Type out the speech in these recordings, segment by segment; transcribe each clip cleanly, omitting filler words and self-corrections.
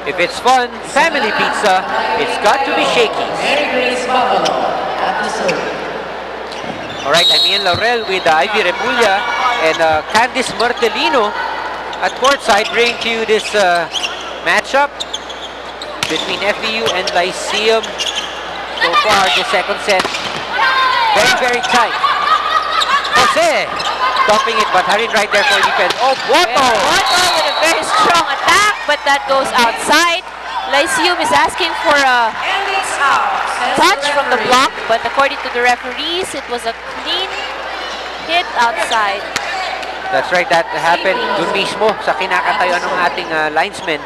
If it's fun, family pizza, it's got to be Shakey's. Alright, I'm Ian Laurel with Ivy Remulla and Candice Martelino at courtside, bringing to you this matchup between FEU and Lyceum. So far, the second set, very, very tight. Jose stopping it, but Harin right there for defense. Oh, Boto! Boto with a very strong attack, but that goes outside. Lyceum is asking for a touch from the block, but according to the referees, it was a clean hit outside. That's right, that happened dun mismo sa kinakatayuan ng ating linesman.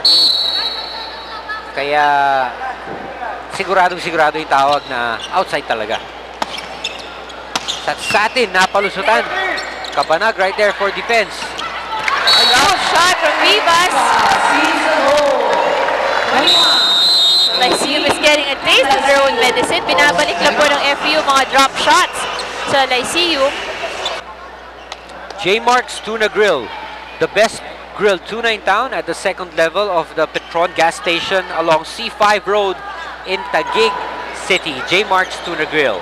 Kaya siguradong-sigurado yung tawag na outside talaga. Sa atin, napalusutan. Kabanag right there for defense. A long shot from Vivas. Lyceum is getting a taste of their own medicine. Binabalik lang po ng FEU mga drop shots sa Lyceum. J. Mark's Tuna Grill, the best grilled tuna in town at the second level of the Petron gas station along C5 Road in Taguig City. J. Mark's Tuna Grill.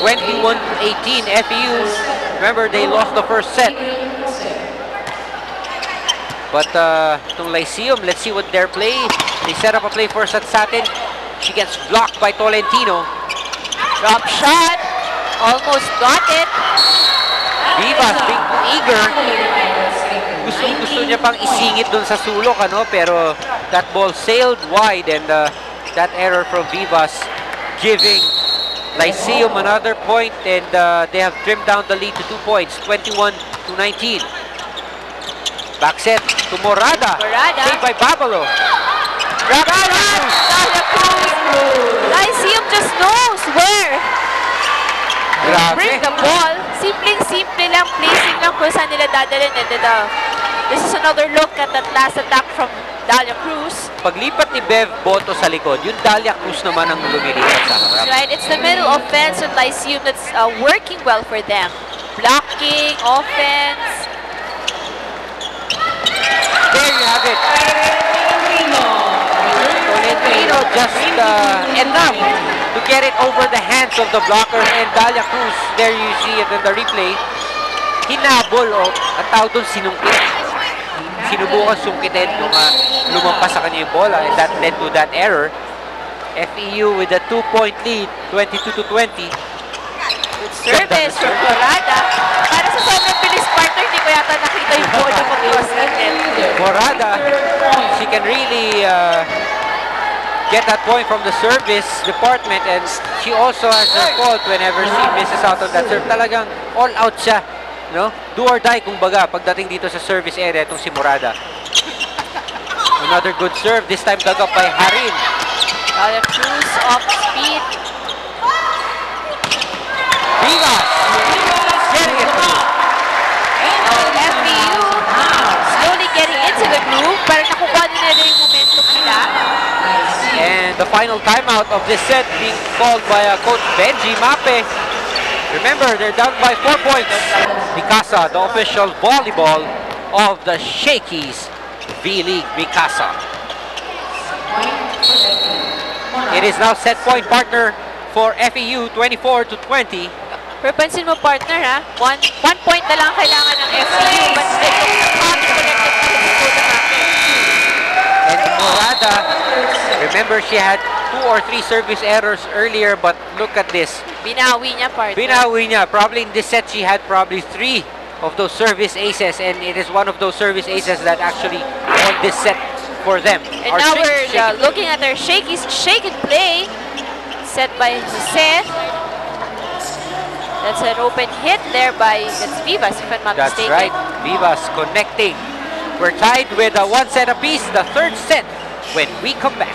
21-18 FEU. Remember, they lost the first set. But itong Lyceum, let's see what their play. They set up a play for Satsatin. She gets blocked by Tolentino. Drop shot. Almost got it. Vivas being eager. Gusto niya pang isingit dun sa sulok, ano? Pero that ball sailed wide, and that error from Vivas giving Lyceum another point, and they have trimmed down the lead to 2 points, 21-19. Back set to Morada. Saved by Babalo. Lyceum just knows where Grabe. bring the ball. Simpleng-simple lang, placing lang kung saan nila dadalhin. This is another look at that last attack from Dalia Cruz. Paglipat ni Bev Boto sa likod, yung Dalia Cruz naman ang lumilipat sa harap. Right, it's the middle offense with Lyceum that's working well for them. Blocking, offense. There you have it. Tolentino just enough to get it over the hands of the blocker, and Dalia Cruz, there you see it in the replay, hinabol o at tawag doon sinungkit. Sinubukan sungkitin nung lumampas sa kanya yung bola, and that led to that error. FEU with a 2-point lead, 22-20. Good service from Morada. Para sa sobrang bilis partner, hindi ko yata nakita yung bola pag-iwas na net. Morada, she can really get that point from the service department, and she also has a fault whenever she misses out on that serve. Talagang all out siya, no? Do or die kumbaga pagdating dito sa service area itong si Morada. Another good serve, this time dug up by Harin. Dalia Cruz off speed. Vivas! Getting it through. FEU slowly getting into the groove, para nakukuha nila yung momentum nila. And the final timeout of this set being called by Coach Benji Mape. Remember, they're down by 4 points. Mikasa, the official volleyball of the Shakey's V-League Mikasa. It is now set point partner for FEU, 24-20. Pero pansin mo partner ha, one point na lang kailangan ng FEU, but and Morada, remember she had 2 or 3 service errors earlier, but look at this. Binawi niya partner. Binawi niya. Probably in this set she had probably 3 of those service aces, and it is one of those service aces that actually won this set for them. And now we're looking at our Shakey's shake and play, set by Jose. That's an open hit there by Vivas, if I'm not mistaken. That's right, Vivas connecting. We're tied with 1 set apiece, the third set when we come back.